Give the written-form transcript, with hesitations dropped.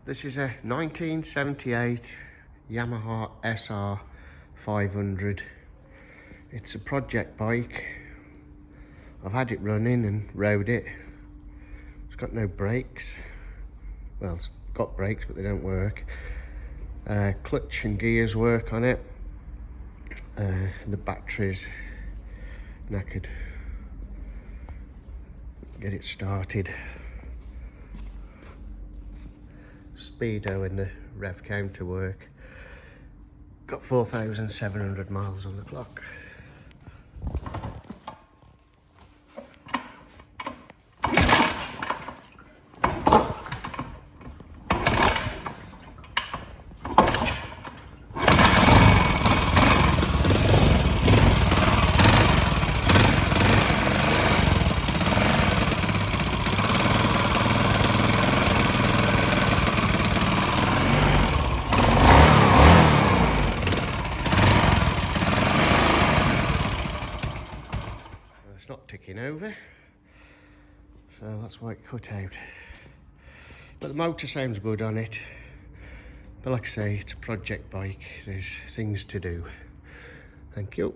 This is a 1978 Yamaha SR500. It's a project bike. I've had it running and rode it. It's got no brakes. Well, it's got brakes, but they don't work. Clutch and gears work on it. The battery's knackered. Get it started. Speedo and the rev counter work. Got 4,700 miles on the clock. It's not ticking over, so that's why it cut out. But the motor sounds good on it. But like I say, it's a project bike. There's things to do. Thank you.